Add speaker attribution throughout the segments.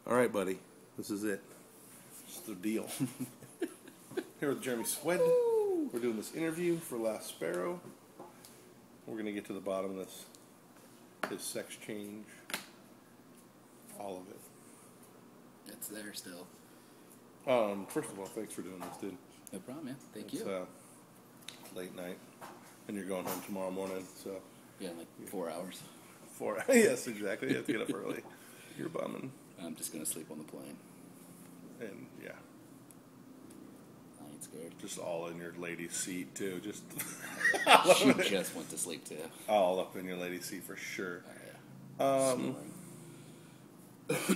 Speaker 1: All right, buddy. This is it. It's the deal. Here with Jeremy Swed. We're doing this interview for Last Sparrow. We're going to get to the bottom of this. His sex change. All of it.
Speaker 2: It's there still.
Speaker 1: First of all, thanks for doing this, dude.
Speaker 2: No problem, man. Thank you.
Speaker 1: It's late night. And you're going home tomorrow morning, so...
Speaker 2: Yeah, like 4 hours.
Speaker 1: Yes, exactly. You have to get up early. You're bumming.
Speaker 2: I'm just going to sleep on the plane.
Speaker 1: And, yeah.
Speaker 2: I ain't scared.
Speaker 1: Just all in your lady's seat, too. Just...
Speaker 2: She just went to sleep, too.
Speaker 1: All up in your lady's seat, for sure.
Speaker 2: Oh, yeah.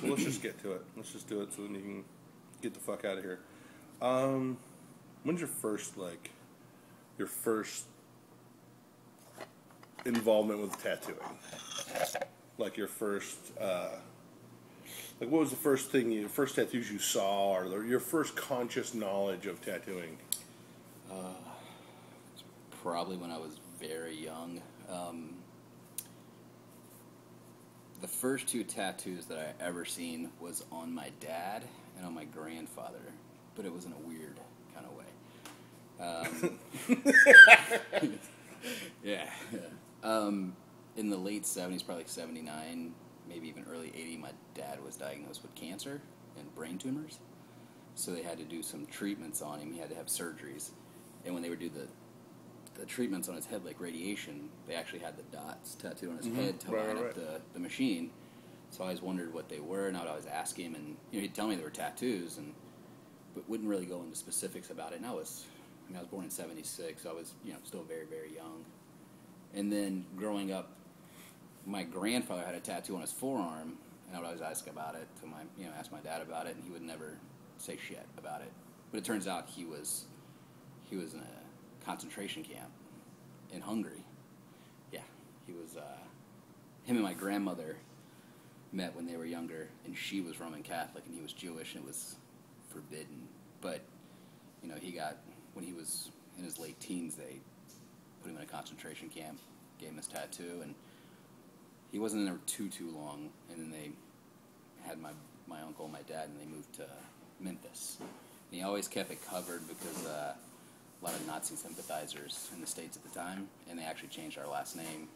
Speaker 1: Well, let's just get to it. Let's just do it so then you can get the fuck out of here. When's your first involvement with tattooing? Like your first, what was the first tattoos you saw, or your first conscious knowledge of tattooing?
Speaker 2: It's probably when I was very young. The first two tattoos that I ever seen was on my dad and on my grandfather, but it was in a weird kind of way. Yeah. In the late 70s, probably like 79, maybe even early 80, my dad was diagnosed with cancer and brain tumors. So they had to do some treatments on him. He had to have surgeries. And when they would do the treatments on his head, like radiation, they actually had the dots tattooed on his head to line up the machine. So I always wondered what they were, and I would always ask him, and he'd tell me they were tattoos, but wouldn't really go into specifics about it. And I was born in '76, so I was still very, very young. And then growing up, my grandfather had a tattoo on his forearm, and I would always ask about it ask my dad about it, and he would never say shit about it. But it turns out he was in a concentration camp in Hungary. Yeah, he was. Him and my grandmother met when they were younger, and she was Roman Catholic, and he was Jewish, and it was forbidden. But he got, when he was in his late teens, they put him in a concentration camp, gave him his tattoo, and he wasn't in there too long. And then they had my uncle and my dad, and they moved to Memphis. And he always kept it covered because a lot of Nazi sympathizers in the States at the time, and they actually changed our last name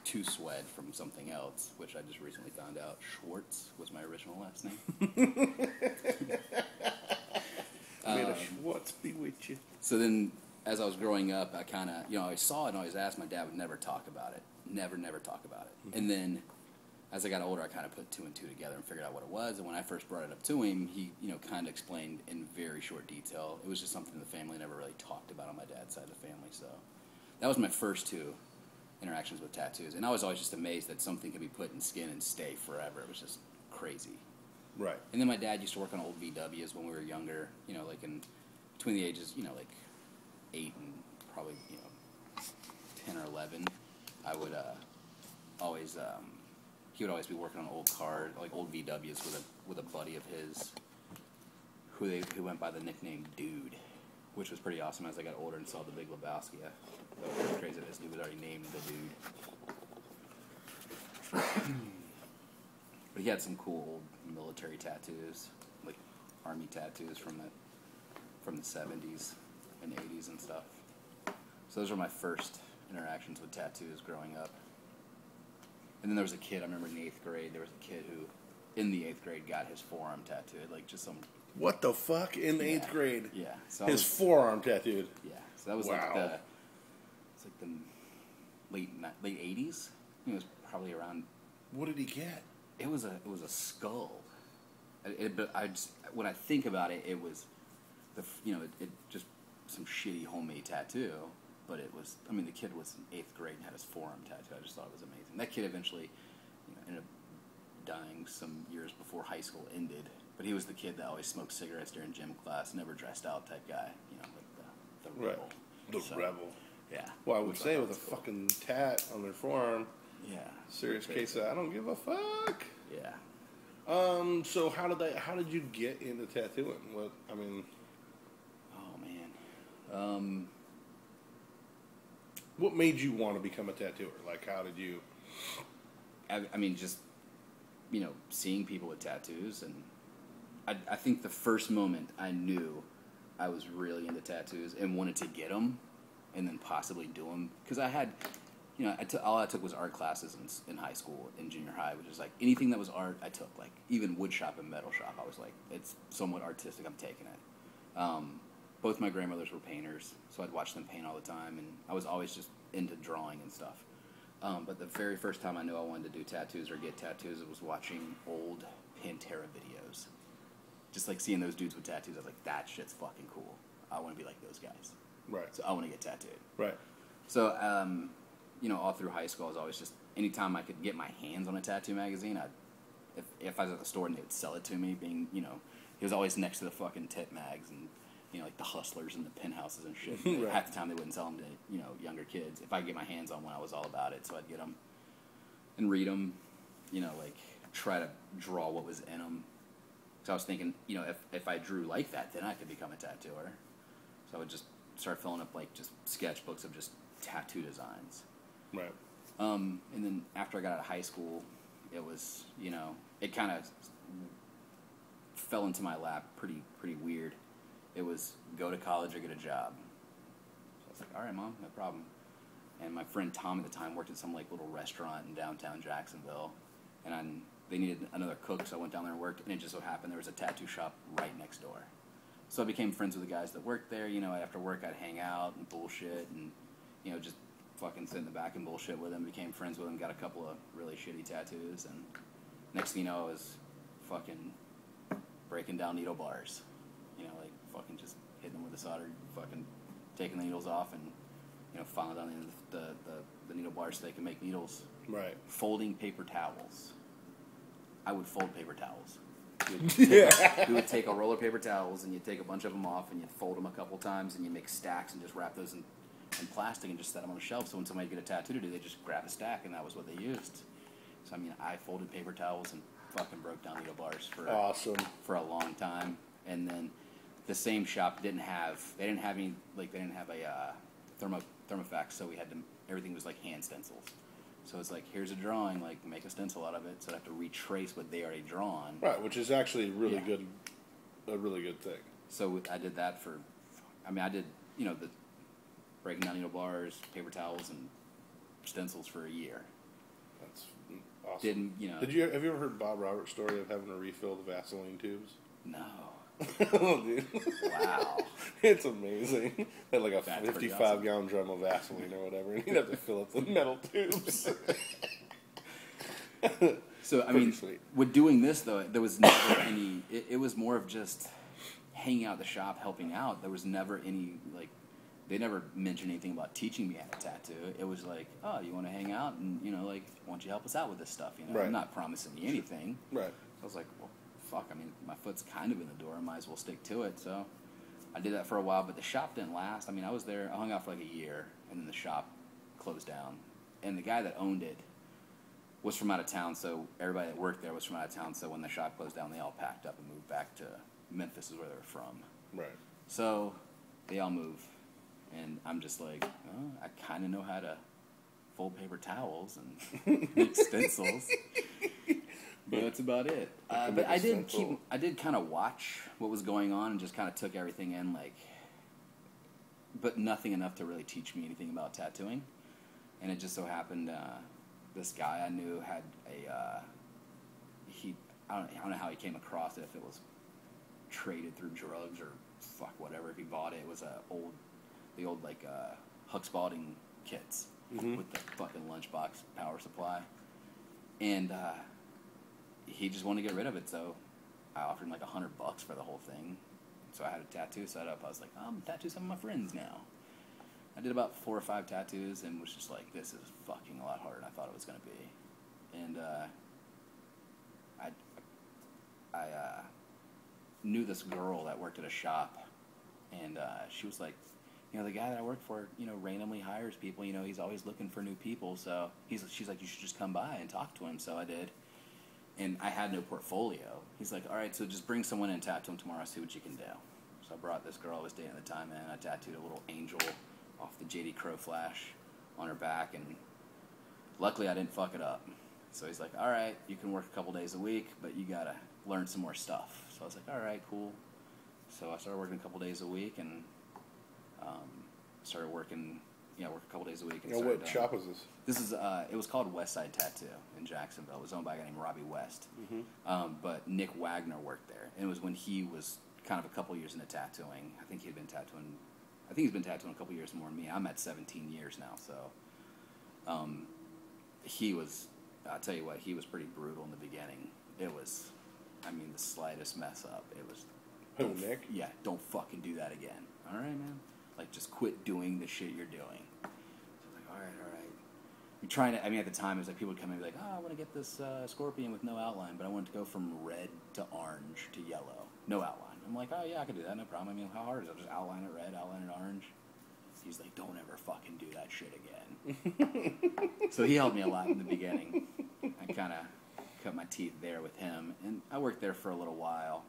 Speaker 2: to Swed from something else, which I just recently found out. Schwartz was my original last name.
Speaker 1: May the Schwartz be with you.
Speaker 2: So then, as I was growing up, I kind of, I saw it and always asked. My dad would never talk about it. Never talk about it. Mm-hmm. And then, as I got older, I kind of put two and two together and figured out what it was. And when I first brought it up to him, he, kind of explained in very short detail. It was just something the family never really talked about on my dad's side of the family. So that was my first two interactions with tattoos. And I was always just amazed that something could be put in skin and stay forever. It was just crazy.
Speaker 1: Right.
Speaker 2: And then my dad used to work on old VWs when we were younger, like between the ages, 8 and probably, 10 or 11. I would always, he would always be working on old cars, like old VWs with a buddy of his who went by the nickname Dude, which was pretty awesome as I got older and saw The Big Lebowski. That was pretty crazy that this dude was already named the Dude. But he had some cool old military tattoos, like army tattoos from the 70s and 80s and stuff. So those were my first interactions with tattoos growing up. And then there was a kid, I remember in the 8th grade, there was a kid who, in the 8th grade, got his forearm tattooed, like just some...
Speaker 1: What the fuck? In the 8th grade?
Speaker 2: Yeah. So
Speaker 1: his forearm tattooed?
Speaker 2: Yeah. So that was like the late 80s. It was probably around...
Speaker 1: What did he get?
Speaker 2: It was a skull. But when I think about it, it was, it just some shitty homemade tattoo. But it was, the kid was in 8th grade and had his forearm tattoo. I just thought it was amazing. That kid eventually, ended up dying some years before high school ended. But he was the kid that always smoked cigarettes during gym class, never dressed out type guy. Like the rebel.
Speaker 1: Right. The rebel.
Speaker 2: Yeah.
Speaker 1: Well, I would say with a fucking tat on their forearm.
Speaker 2: Yeah.
Speaker 1: Serious case of I don't give a fuck.
Speaker 2: Yeah.
Speaker 1: So how did you get into tattooing?
Speaker 2: Oh man.
Speaker 1: What made you want to become a tattooer? Like, how did you...
Speaker 2: I mean, just seeing people with tattoos, and I think the first moment I knew I was really into tattoos and wanted to get them, and then possibly do them, because I had, all I took was art classes in high school and junior high, which is like anything that was art I took, like even wood shop and metal shop. I was like, it's somewhat artistic, I'm taking it. Both my grandmothers were painters, so I'd watch them paint all the time, and I was always just into drawing and stuff. But the very first time I knew I wanted to do tattoos or get tattoos, it was watching old Pantera videos. Just like seeing those dudes with tattoos, I was like, that shit's fucking cool. I want to be like those guys.
Speaker 1: Right.
Speaker 2: So I want to get tattooed.
Speaker 1: Right.
Speaker 2: So, all through high school, I was always just, anytime I could get my hands on a tattoo magazine, if I was at the store and they would sell it to me, it was always next to the fucking tit mags and, like the Hustlers and the Penthouses and shit.
Speaker 1: Right.
Speaker 2: Half the time they wouldn't sell them to, younger kids. If I could get my hands on one, I was all about it. So I'd get them and read them, try to draw what was in them. So I was thinking, if I drew like that, then I could become a tattooer. So I would just start filling up, just sketchbooks of just tattoo designs.
Speaker 1: Right.
Speaker 2: And then after I got out of high school, it was, it kind of fell into my lap pretty weird. It was go to college or get a job. So I was like, all right, Mom, no problem. And my friend Tom at the time worked at some little restaurant in downtown Jacksonville, and they needed another cook, so I went down there and worked. And it just so happened there was a tattoo shop right next door. So I became friends with the guys that worked there. After work I'd hang out and bullshit, and just fucking sit in the back and bullshit with them. Became friends with them. Got a couple of really shitty tattoos, and next thing you know, I was fucking breaking down needle bars. Fucking just hitting them with a solder, fucking taking the needles off, and filing down the needle bars so they can make needles.
Speaker 1: Right.
Speaker 2: Folding paper towels. I would fold paper towels. You would take a roll of paper towels and you'd take a bunch of them off and you'd fold them a couple times and you make stacks and just wrap those in plastic and just set them on the shelf. So when somebody get a tattoo to do, they just grab a stack, and that was what they used. So I folded paper towels and fucking broke down needle bars for a long time. And then the same shop didn't have a thermofax, so everything was hand stencils. So it's here's a drawing, make a stencil out of it. So I have to retrace what they already drawn.
Speaker 1: Right, which is actually a really good thing.
Speaker 2: So I did that I did the breaking down needle bars, paper towels, and stencils for a year.
Speaker 1: That's awesome. Have you ever heard Bob Roberts' story of having to refill the Vaseline tubes?
Speaker 2: No.
Speaker 1: Oh, dude.
Speaker 2: Wow.
Speaker 1: It's amazing. They had a
Speaker 2: That's
Speaker 1: 55-gallon drum of Vaseline or whatever, and you'd have to fill up the metal tubes.
Speaker 2: So,
Speaker 1: sweet.
Speaker 2: With doing this, though, there was never any... It was more of just hanging out at the shop, helping out. There was never any, they never mentioned anything about teaching me how to tattoo. It was oh, you want to hang out? And, why don't you help us out with this stuff?
Speaker 1: Right.
Speaker 2: I'm not promising you anything.
Speaker 1: Right.
Speaker 2: So I was like, well, fuck, my foot's kind of in the door. I might as well stick to it. So I did that for a while, but the shop didn't last. I was there, I hung out for a year, and then the shop closed down. And the guy that owned it was from out of town, so everybody that worked there was from out of town. So when the shop closed down, they all packed up and moved back to Memphis, is where they were from.
Speaker 1: Right. So
Speaker 2: they all moved, and I'm just I kind of know how to fold paper towels and make stencils. But that's about it. But I did kind of watch what was going on and just kind of took everything in, but nothing enough to really teach me anything about tattooing. And it just so happened, this guy I knew had I don't know how he came across it, if it was traded through drugs or whatever. If he bought it, it was the old Huck Spalding kits with the fucking lunchbox power supply. And, he just wanted to get rid of it, so I offered him $100 for the whole thing. So I had a tattoo set up. I was like, I'm going to tattoo some of my friends now. I did about 4 or 5 tattoos and was just this is fucking a lot harder than I thought it was going to be. And I knew this girl that worked at a shop, and she was like, the guy that I work for, randomly hires people. He's always looking for new people. So she's like, you should just come by and talk to him. So I did. And I had no portfolio. He's like, all right, so just bring someone in and tattoo him tomorrow, see what you can do. So I brought this girl I was dating at the time in. I tattooed a little angel off the J.D. Crow flash on her back, and luckily I didn't fuck it up. So he's like, all right, you can work a couple days a week, but you got to learn some more stuff. So I was like, all right, cool. So I started working a couple days a week and started working, work a couple days a week. And
Speaker 1: what shop was this?
Speaker 2: This is, it was called West Side Tattoo in Jacksonville. It was owned by a guy named Robbie West.
Speaker 1: Mm-hmm.
Speaker 2: But Nick Wagner worked there. And it was when he was kind of a couple years into tattooing. I think he's been tattooing a couple years more than me. I'm at 17 years now, so he was, I'll tell you what, he was pretty brutal in the beginning. It was, the slightest mess up, it was...
Speaker 1: Who, Nick?
Speaker 2: Yeah, don't fucking do that again. All right, man? Like, just quit doing the shit you're doing. So I was like, all right. You're trying to, at the time, it was like people would come in and be like, oh, I want to get this scorpion with no outline, but I want it to go from red to orange to yellow. No outline. I'm like, oh, yeah, I can do that, no problem. How hard is it? I'll just outline it red, outline it orange. He's like, don't ever fucking do that shit again. So he helped me a lot in the beginning. I kind of cut my teeth there with him. And I worked there for a little while.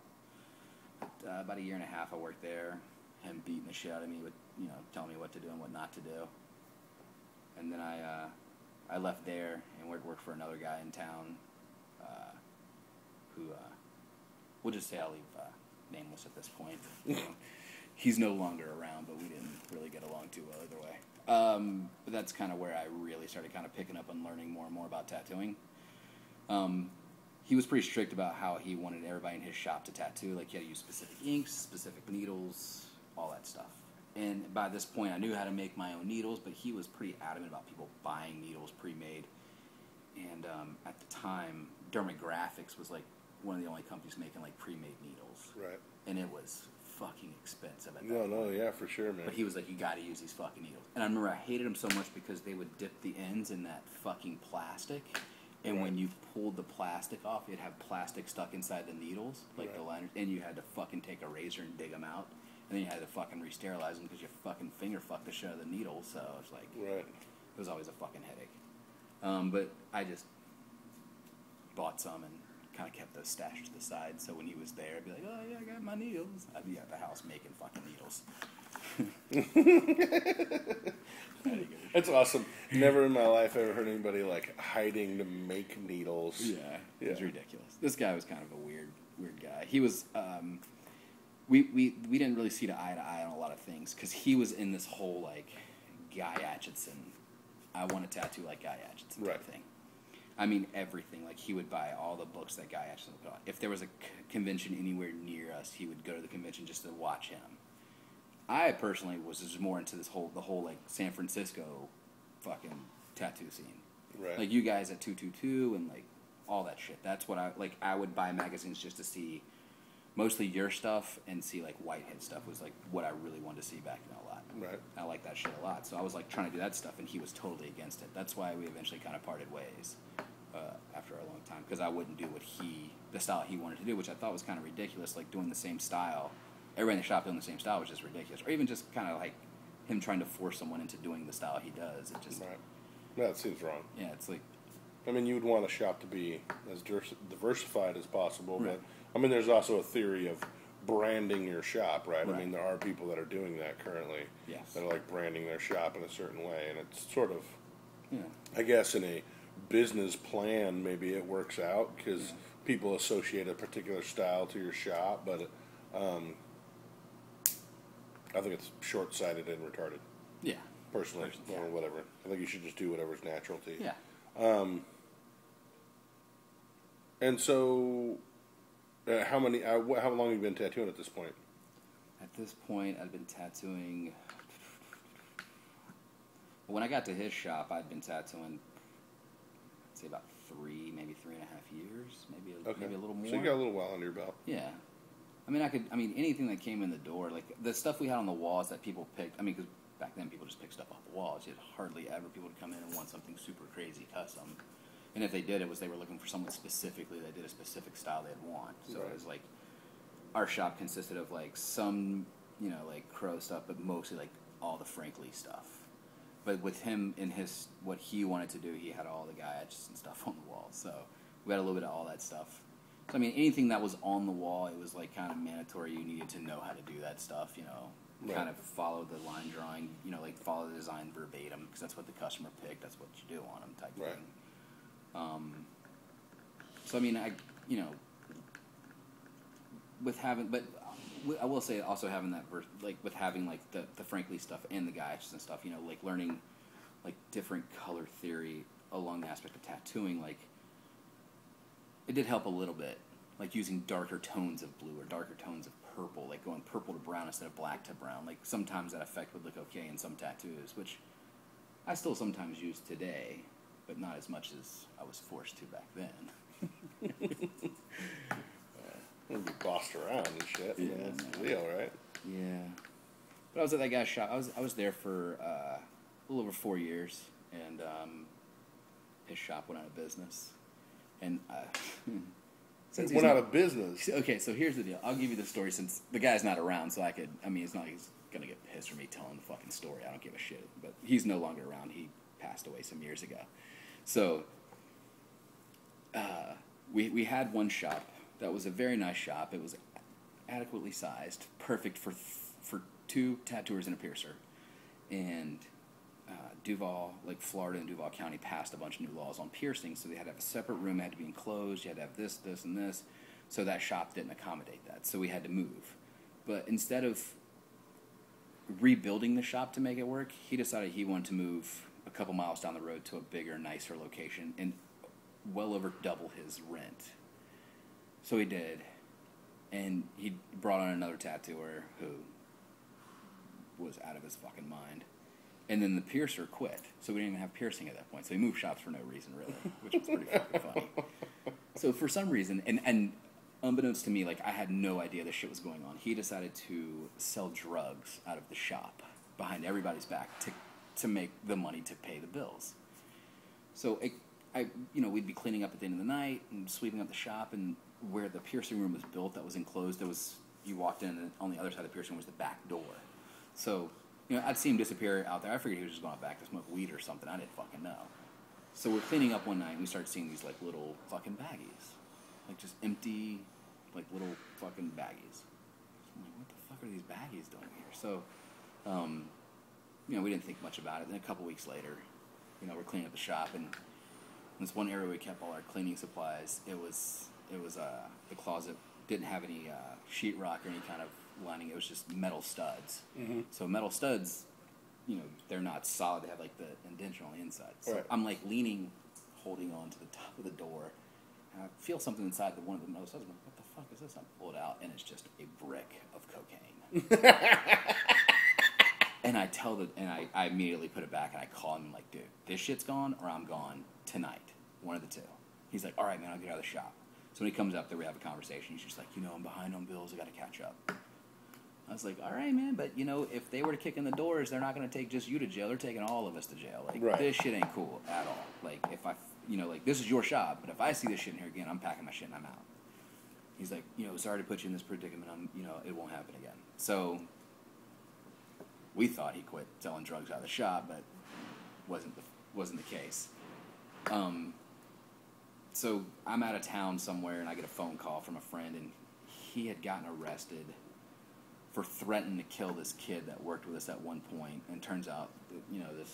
Speaker 2: About a year and a half I worked there. Him beating the shit out of me with, telling me what to do and what not to do. And then I left there and worked for another guy in town who, we'll just say I'll leave nameless at this point. He's no longer around, but we didn't really get along too well either way. But that's kind of where I really started kind of picking up and learning more and more about tattooing. He was pretty strict about how he wanted everybody in his shop to tattoo. Like, he had to use specific inks, specific needles, all that stuff. And by this point, I knew how to make my own needles, but he was pretty adamant about people buying needles pre-made. And at the time, Dermographics was like one of the only companies making like pre-made needles.
Speaker 1: Right.
Speaker 2: And it was fucking expensive at that
Speaker 1: point.
Speaker 2: No,
Speaker 1: yeah, for sure, man.
Speaker 2: But he was like, you got to use these fucking needles. And I remember I hated them so much because they would dip the ends in that fucking plastic. And when you pulled the plastic off, it'd have plastic stuck inside the needles, like the liners, and you had to fucking take a razor and dig them out. And then you had to fucking re-sterilize them because your fucking finger fucked the shit out of the needle. So it's like, it was always a fucking headache. But I just bought some and kind of kept those stashed to the side. So when he was there, I'd be like, oh yeah, I got my needles. I'd be at the house making fucking needles.
Speaker 1: That's awesome. Never in my life ever heard anybody like hiding to make needles.
Speaker 2: Yeah, it was ridiculous. This guy was kind of a weird guy. He was we didn't really see eye to eye on a lot of things because he was in this whole like Guy Aitchison, I want a tattoo like Guy Aitchison type thing. Everything. Like, he would buy all the books that Guy Aitchison would put on. If there was a convention anywhere near us, he would go to the convention just to watch him. I personally was just more into the whole like San Francisco fucking tattoo scene. Right. Like, you guys at 222 and like all that shit. That's what I would buy magazines just to see mostly your stuff and see like Whitehead stuff was like what I really wanted to see back then a lot. Right. I like that shit a lot. So I was like trying to do that stuff and he was totally against it. That's why we eventually kind of parted ways after a long time, because I wouldn't do the style he wanted to do, which I thought was kind of ridiculous, like doing the same style. Everybody in the shop doing the same style was just ridiculous. Or even just kind of like him trying to force someone into doing the style he does. It just...
Speaker 1: Right. No, it seems wrong.
Speaker 2: Yeah, it's like...
Speaker 1: you would want a shop to be as diversified as possible, but, there's also a theory of branding your shop, right? There are people that are doing that currently. Yes. That are, like, branding their shop in a certain way, and it's sort of... Yeah. I guess in a business plan, maybe it works out, because people associate a particular style to your shop, but... I think it's short-sighted and retarded. Yeah. Personally, or whatever. I think you should just do whatever's natural to you. Yeah. And so, how long have you been tattooing at this point?
Speaker 2: At this point, I've been tattooing... When I got to his shop, I'd been tattooing, I'd say about 3, maybe 3.5 years, maybe a little more.
Speaker 1: So you got a little while under your belt.
Speaker 2: Yeah. Anything that came in the door, like the stuff we had on the walls that people picked, because back then people just picked stuff off the walls. You had hardly ever people would come in and want something super crazy custom. And if they did, they were looking for someone specifically that did a specific style they'd want. So it was like, our shop consisted of like some, like crow stuff, but mostly like all the Frankly stuff. But with him and what he wanted to do, he had all the Guy Aitchison stuff on the wall. So we had a little bit of all that stuff. So, anything that was on the wall, it was like kind of mandatory. You needed to know how to do that stuff, kind of follow the line drawing, like follow the design verbatim, because that's what the customer picked. That's what you do on them type thing. So I mean, with having, but I will say also having that like with having like the Frankly stuff and the Gaius and stuff, like learning like different color theory along the aspect of tattooing, like it did help a little bit, like using darker tones of blue or darker tones of purple, like going purple to brown instead of black to brown. Like sometimes that effect would look okay in some tattoos, which I still sometimes use today, but not as much as I was forced to back then.
Speaker 1: You'll be bossed around and shit.
Speaker 2: Yeah,
Speaker 1: that's the deal, right?
Speaker 2: Yeah. But I was at that guy's shop. I was there for a little over 4 years, and his shop went out of business. And
Speaker 1: It went out of business.
Speaker 2: Okay, so here's the deal. I'll give you the story since the guy's not around, so it's not like he's going to get pissed for me telling the fucking story. I don't give a shit. But he's no longer around. He passed away some years ago. So we had one shop that was a very nice shop. It was adequately sized, perfect for 2 tattooers and a piercer. And Duval, like Florida and Duval County, passed a bunch of new laws on piercing, so they had to have a separate room, it had to be enclosed, you had to have this, this, and this. So that shop didn't accommodate that, so we had to move. But instead of rebuilding the shop to make it work, he decided he wanted to move a couple miles down the road to a bigger, nicer location and well over double his rent. So he did, and he brought on another tattooer who was out of his fucking mind. And then the piercer quit, so we didn't even have piercing at that point. So he moved shops for no reason, really, which was pretty fucking funny. So for some reason, and unbeknownst to me, like I had no idea this shit was going on, he decided to sell drugs out of the shop behind everybody's back to make the money to pay the bills. So we'd be cleaning up at the end of the night and sweeping up the shop, and where the piercing room was built that was enclosed, you walked in, and on the other side of the piercing room was the back door. So I'd see him disappear out there. I figured he was just going back to smoke weed or something. I didn't fucking know. So we're cleaning up one night, and we started seeing these, like, little fucking baggies. Like, just empty, like, little fucking baggies. I'm like, what the fuck are these baggies doing here? So, we didn't think much about it. Then a couple weeks later, we're cleaning up the shop, and in this one area we kept all our cleaning supplies, it was the closet didn't have any sheetrock or any kind of lining. It was just metal studs. Mm-hmm. So metal studs, they're not solid. They have like the indentation on the inside. So right. I'm like leaning, holding on to the top of the door, and I feel something inside one of the metal studs. I'm like, what the fuck is this? I pull it out, and it's just a brick of cocaine. And I immediately put it back, and I call him, like, dude, this shit's gone, or I'm gone tonight. One of the two. He's like, all right, man, I'll get out of the shop. So when he comes up there, we have a conversation. He's just like, I'm behind on bills. I got to catch up. I was like, all right, man, but, if they were to kick in the doors, they're not going to take just you to jail. They're taking all of us to jail. Like, right. This shit ain't cool at all. Like, if I, this is your shop, but if I see this shit in here again, I'm packing my shit and I'm out. He's like, sorry to put you in this predicament. It won't happen again. So we thought he quit selling drugs out of the shop, but wasn't the case. So I'm out of town somewhere, and I get a phone call from a friend, and he had gotten arrested for threatening to kill this kid that worked with us at one point. And it turns out that,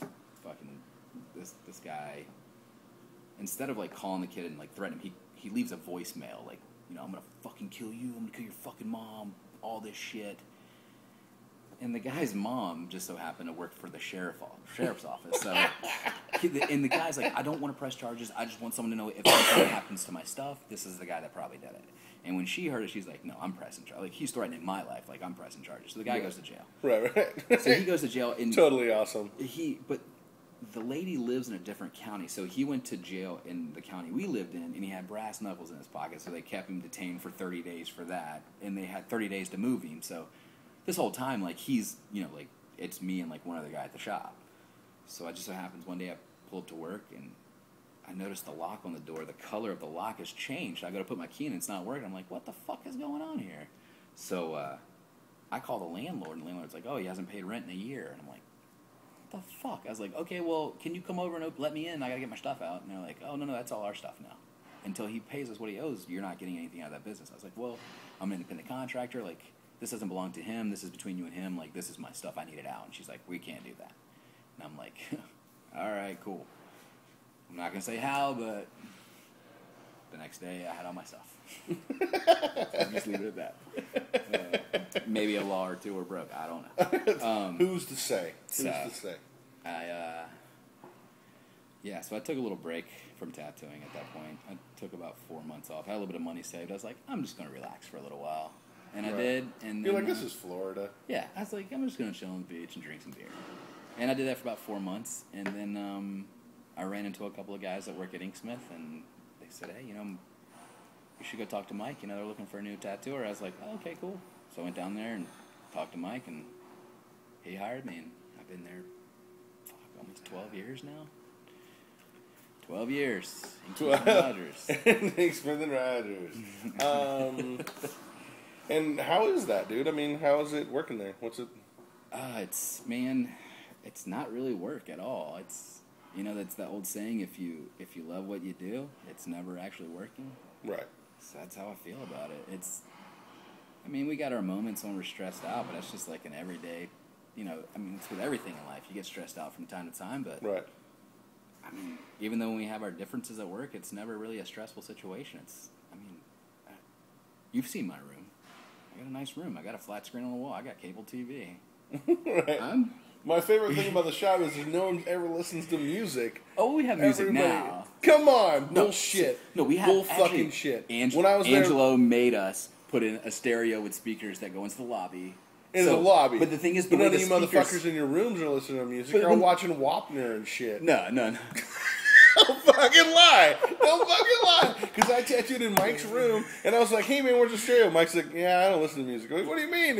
Speaker 2: this guy, instead of like calling the kid and like threatening him, he leaves a voicemail like, I'm gonna fucking kill you, I'm gonna kill your fucking mom, all this shit. And the guy's mom just so happened to work for the sheriff's office. So, and the guy's like, I don't want to press charges. I just want someone to know if something happens to my stuff, this is the guy that probably did it. And when she heard it, she's like, no, I'm pressing charges. Like, he's threatening my life. Like, I'm pressing charges. So the guy goes to jail.
Speaker 1: Right.
Speaker 2: So he goes to jail. And
Speaker 1: totally awesome.
Speaker 2: But the lady lives in a different county. So he went to jail in the county we lived in, and he had brass knuckles in his pocket. So they kept him detained for 30 days for that. And they had 30 days to move him. So this whole time, like, he's, like, it's me and, like, one other guy at the shop. So it just so happens one day I pull up to work, and I noticed the lock on the door. The color of the lock has changed. I go to put my key in, and it's not working. I'm like, what the fuck is going on here? So I call the landlord, and the landlord's like, oh, he hasn't paid rent in a year. And I'm like, what the fuck? I was like, okay, well, can you come over and let me in? I got to get my stuff out. And they're like, oh, no, that's all our stuff now. Until he pays us what he owes, you're not getting anything out of that business. I was like, well, I'm an independent contractor. Like, this doesn't belong to him. This is between you and him. Like, this is my stuff. I need it out. And she's like, we can't do that. And I'm like, all right, cool. I'm not going to say how, but the next day I had all my stuff. I'll just leave it at that. Maybe a law or two were broke. I don't know.
Speaker 1: Who's to say?
Speaker 2: Yeah, so I took a little break from tattooing at that point. I took about 4 months off. I had a little bit of money saved. I was like, I'm just going to relax for a little while. And I did. And
Speaker 1: you're like, this is Florida.
Speaker 2: Yeah, I was like, I'm just going to chill on the beach and drink some beer. And I did that for about 4 months. And then I ran into a couple of guys that work at Inksmith, and they said, hey, you should go talk to Mike. They're looking for a new tattooer. I was like, oh, okay, cool. So I went down there and talked to Mike, and he hired me. And I've been there, almost 12 years now. 12 years. Inksmith and Rogers.
Speaker 1: Inksmith and Rogers. And how is that, dude? I mean, how is it working there? What's it?
Speaker 2: It's not really work at all. It's, that's that old saying, if you love what you do, it's never actually working.
Speaker 1: Right.
Speaker 2: So that's how I feel about it. We got our moments when we're stressed out, but that's just like an everyday, it's with everything in life. You get stressed out from time to time, but
Speaker 1: right.
Speaker 2: Even though we have our differences at work, it's never really a stressful situation. You've seen my room. I got a nice room. I got a flat screen on the wall. I got cable TV.
Speaker 1: Right. My favorite thing about the shop is no one ever listens to music.
Speaker 2: Oh, we have music now.
Speaker 1: Come on, bullshit.
Speaker 2: No, we have
Speaker 1: fucking shit.
Speaker 2: When I was Angelo made us put in a stereo with speakers that go into the lobby.
Speaker 1: In the lobby.
Speaker 2: But the thing is,
Speaker 1: none of you motherfuckers in your rooms are listening to music. You're watching Wapner and shit.
Speaker 2: No.
Speaker 1: Don't fucking lie. Because I tattooed in Mike's room, and I was like, hey, man, where's the stereo? Mike's like, yeah, I don't listen to music. I'm like, what do you mean?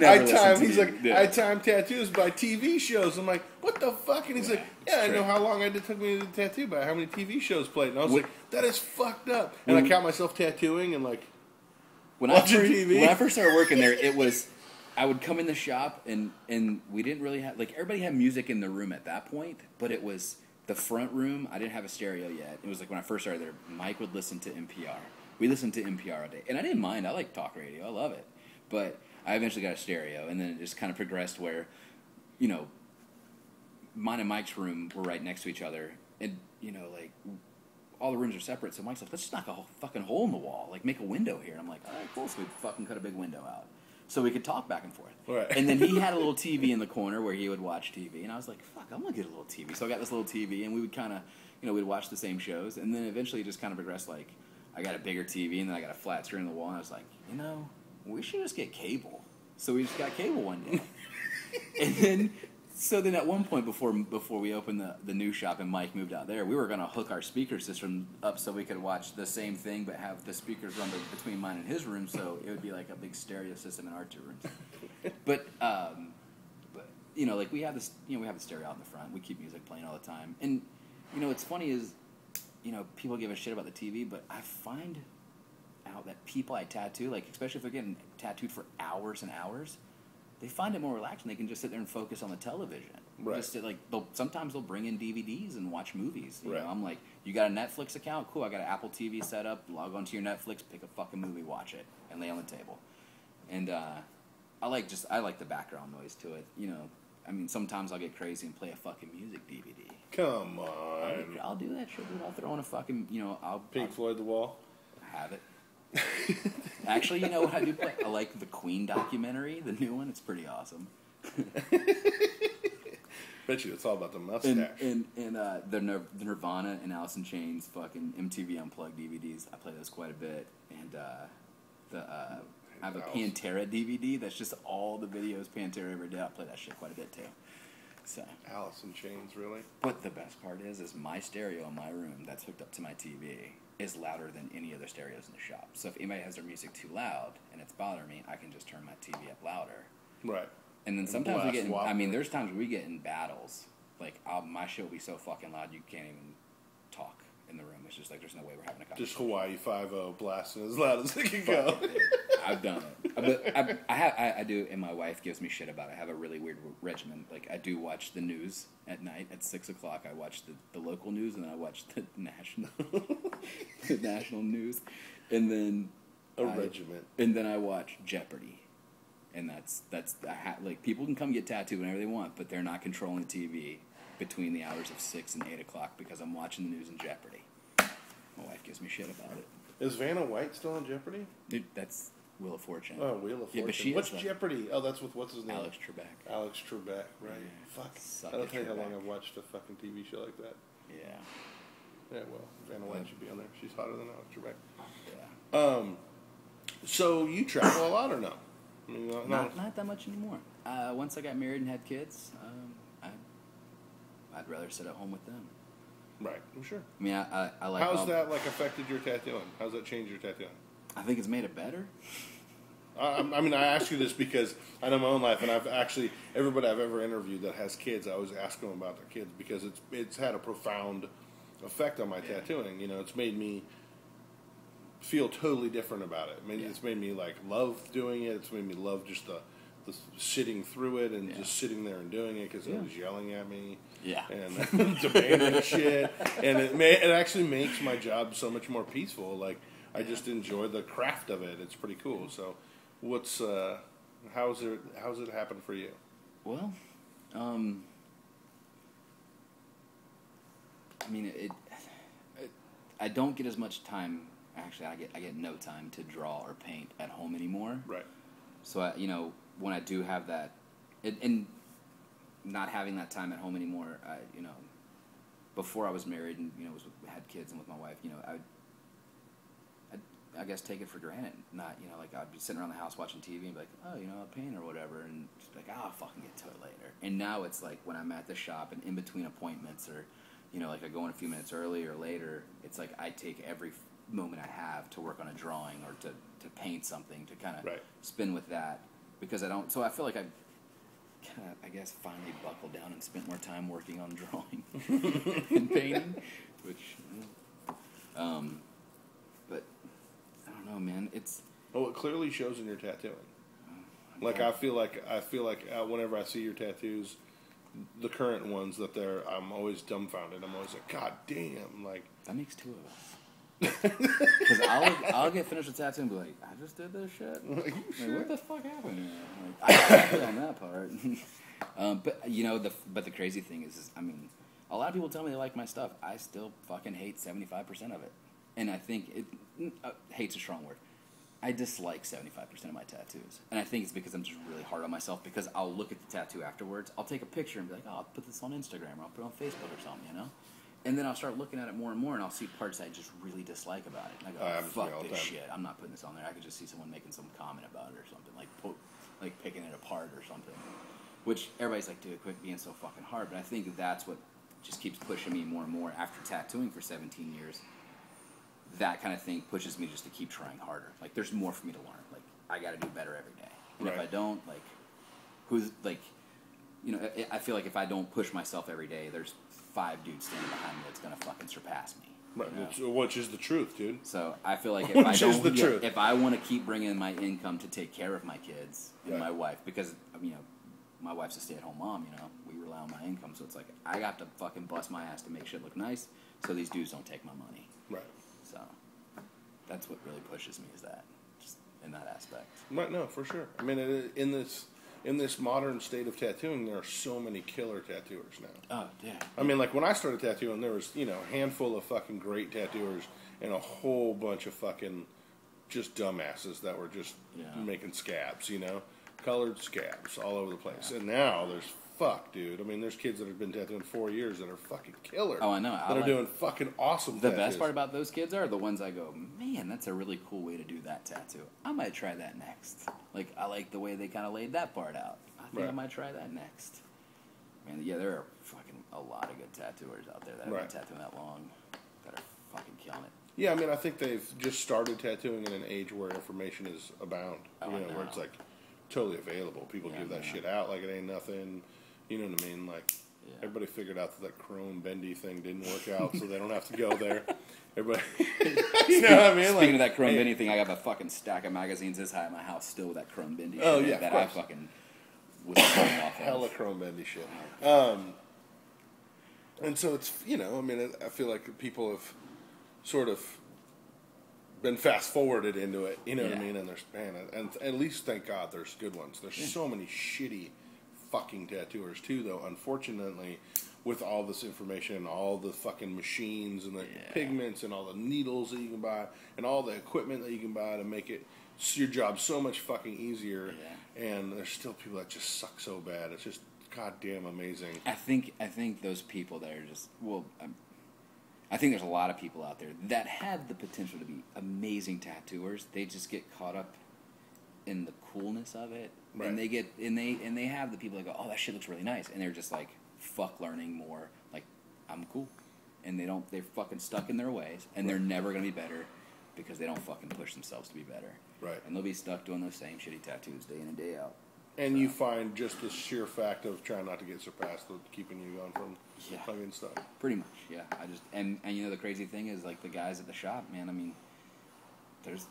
Speaker 1: I time tattoos by TV shows. I'm like, what the fuck? And he's like, yeah, I know how long it took me to tattoo by how many TV shows played. And I was like, that is fucked up. And I count myself tattooing and like watching TV.
Speaker 2: When I first started working there, it was... I would come in the shop, and we didn't really have... everybody had music in the room at that point, but it was the front room. I didn't have a stereo yet. It was like when I first started there, Mike would listen to NPR. We listened to NPR all day. And I didn't mind. I like talk radio. I love it. But I eventually got a stereo, and then it just kind of progressed where, mine and Mike's room were right next to each other. And, all the rooms are separate. So Mike's like, let's just knock a fucking hole in the wall. Make a window here. And I'm like, all right, cool. So we fucking cut a big window out. So we could talk back and forth.
Speaker 1: Right.
Speaker 2: And then he had a little TV in the corner where he would watch TV. And I was like, fuck, I'm going to get a little TV. So I got this little TV, and we would kind of, we'd watch the same shows. And then eventually it just kind of progressed I got a bigger TV, and then I got a flat screen on the wall. And I was like, we should just get cable. So we just got cable one day. And then at one point before we opened the new shop and Mike moved out there, we were going to hook our speaker system up so we could watch the same thing but have the speakers run between mine and his room, so it would be like a big stereo system in our two rooms. But we have this, we have the stereo out in the front. We keep music playing all the time. And what's funny is, people give a shit about the TV, but I find out that people I tattoo, especially if they're getting tattooed for hours and hours, they find it more relaxing. They can just sit there and focus on the television.
Speaker 1: Right.
Speaker 2: Just sometimes they'll bring in DVDs and watch movies.
Speaker 1: Right.
Speaker 2: I'm like, you got a Netflix account? Cool. I got an Apple TV set up. Log onto your Netflix, pick a fucking movie, watch it, and lay on the table. And I like the background noise to it. Sometimes I'll get crazy and play a fucking music DVD.
Speaker 1: Come on.
Speaker 2: I'll do that shit. I'll throw on a fucking
Speaker 1: Pink Floyd The Wall.
Speaker 2: Have it. Actually, you know what I do play? I like the Queen documentary, the new one. It's pretty awesome.
Speaker 1: Bet you it's all about the mustache.
Speaker 2: And the Nirvana and Alice in Chains fucking MTV Unplugged DVDs. I play those quite a bit. And I have a Pantera DVD that's just all the videos Pantera ever did. I play that shit quite a bit too. So
Speaker 1: Alice in Chains, really?
Speaker 2: But the best part is my stereo in my room that's hooked up to my TV is louder than any other stereos in the shop. So if anybody has their music too loud and it's bothering me, I can just turn my TV up louder.
Speaker 1: Right.
Speaker 2: And then sometimes we get there's times we get in battles. My shit will be so fucking loud you can't even talk in the room. It's just there's no way we're having a conversation.
Speaker 1: Just Hawaii 5-0 blasting as loud as it can go.
Speaker 2: I've done it. But I do, and my wife gives me shit about it. I have a really weird regimen. I do watch the news at night at 6 o'clock. I watch the local news, and then I watch the national news, and then
Speaker 1: regiment.
Speaker 2: And then I watch Jeopardy. And that's people can come get tattooed whenever they want, but they're not controlling the TV between the hours of 6 and 8 o'clock because I'm watching the news and Jeopardy. My wife gives me shit about it.
Speaker 1: Is Vanna White still on Jeopardy?
Speaker 2: Dude, that's Wheel of Fortune.
Speaker 1: Oh, Wheel of Fortune.
Speaker 2: Yeah, but she
Speaker 1: What's Jeopardy? Oh, that's with, what's his name?
Speaker 2: Alex Trebek.
Speaker 1: Alex Trebek, right.
Speaker 2: Yeah.
Speaker 1: Fuck. I don't think how long I've watched a fucking TV show like that.
Speaker 2: Yeah.
Speaker 1: Yeah, well, Vanna White should be on there. She's hotter than Alex Trebek.
Speaker 2: Yeah.
Speaker 1: So you travel a lot or no? I mean,
Speaker 2: not that much anymore. Once I got married and had kids, I'd rather sit at home with them.
Speaker 1: Right, I'm sure.
Speaker 2: I mean, I like.
Speaker 1: How's that like affected your tattooing? How's that changed your tattooing?
Speaker 2: I think it's made it better.
Speaker 1: I mean, I ask you this because I know my own life, and I've actually everybody I've ever interviewed that has kids, I always ask them about their kids because it's had a profound effect on my tattooing. You know, it's made me feel totally different about it. It's made me like love doing it. It's made me love just the sitting through it and just sitting there and doing it because it was yelling at me. Yeah. And demanding shit. And it actually makes my job so much more peaceful. Like, I just enjoy the craft of it. It's pretty cool. So, how's it happened for you?
Speaker 2: Well, I mean, I don't get as much time. Actually, I get no time to draw or paint at home anymore. Right. So, when I do have that, and not having that time at home anymore, before I was married and, had kids and with my wife, I guess take it for granted. Not, like I'd be sitting around the house watching TV and be like, oh, I'll paint or whatever, and just be like, I'll fucking get to it later. And now it's like when I'm at the shop and in between appointments or, like I go in a few minutes early or later, it's like I take every moment I have to work on a drawing or to paint something to kind of spin with that because I don't. So I feel like I've kind of, I guess, finally buckled down and spent more time working on drawing and painting, which. But I don't know, man. It's
Speaker 1: it clearly shows in your tattooing. Like I feel like whenever I see your tattoos, the current ones I'm always dumbfounded. I'm always like, God damn! Like
Speaker 2: that makes two of us. Because I'll get finished with tattoo and be like, I just did this shit. Like, what the fuck happened here? Like, I feel on that part. But the crazy thing is, I mean, a lot of people tell me they like my stuff. I still fucking hate 75% of it, and I think hate's a strong word. I dislike 75% of my tattoos, and I think it's because I'm just really hard on myself. Because I'll look at the tattoo afterwards, I'll take a picture and be like, oh, I'll put this on Instagram or I'll put it on Facebook or something, And then I'll start looking at it more and more, and I'll see parts I just really dislike about it. And I go, fuck this shit. I'm not putting this on there. I could just see someone making some comment about it or something, like picking it apart or something. Which everybody's like, dude, quit being so fucking hard. But I think that's what just keeps pushing me more and more after tattooing for 17 years. That kind of thing pushes me just to keep trying harder. Like, there's more for me to learn. Like, I got to do better every day. And if I don't, I feel like if I don't push myself every day, there's 5 dudes standing behind me that's gonna fucking surpass me.
Speaker 1: Right, which is the truth, dude.
Speaker 2: So I feel like if I want to keep bringing my income to take care of my kids and my wife, because my wife's a stay-at-home mom, we rely on my income, so it's like I got to fucking bust my ass to make shit look nice, so these dudes don't take my money. Right. So that's what really pushes me, is that, just in that aspect.
Speaker 1: Right. No, for sure. I mean, in this modern state of tattooing, there are so many killer tattooers now. Oh, yeah. I mean, like, when I started tattooing, there was, a handful of fucking great tattooers and a whole bunch of fucking just dumbasses that were just making scabs, Colored scabs all over the place. Yeah. And now there's, dude. I mean, there's kids that have been tattooing 4 years that are fucking killer. Oh, I know. That are doing fucking awesome
Speaker 2: tattoos. The best part about those kids are the ones I go, man, that's a really cool way to do that tattoo. I might try that next. Like, I like the way they kind of laid that part out. I think I might try that next. Man, yeah, there are fucking a lot of good tattooers out there that have been tattooing that long that are fucking killing it.
Speaker 1: Yeah, I mean, I think they've just started tattooing in an age where information is abound. Where it's like totally available. People give that shit out like it ain't nothing. You know what I mean? Like, everybody figured out that chrome bendy thing didn't work out, so they don't have to go there. Everybody,
Speaker 2: you know what I mean? Speaking of that chrome bendy thing, I got a fucking stack of magazines this high in my house still with that chrome bendy shit that I fucking was pulling off of.
Speaker 1: Hella chrome bendy shit. And so it's, I feel like people have sort of been fast forwarded into it, you know what I mean? And there's, and at least thank God there's good ones. There's so many shitty fucking tattooers too, though. Unfortunately, with all this information and all the fucking machines and the pigments and all the needles that you can buy and all the equipment that you can buy to make it your job so much fucking easier. Yeah. And there's still people that just suck so bad. It's just goddamn amazing.
Speaker 2: I think those people that are just I think there's a lot of people out there that have the potential to be amazing tattooers. They just get caught up in the coolness of it, right. And they have the people that go, oh, that shit looks really nice, and they're just like, fuck learning more. Like, I'm cool, and they're fucking stuck in their ways, and they're never gonna be better because they don't fucking push themselves to be better. Right. And they'll be stuck doing those same shitty tattoos day in and day out.
Speaker 1: And you find just the sheer fact of trying not to get surpassed keeping you going from fucking stuff.
Speaker 2: Pretty much, yeah. And you know the crazy thing is, like, the guys at the shop, man, I mean, there's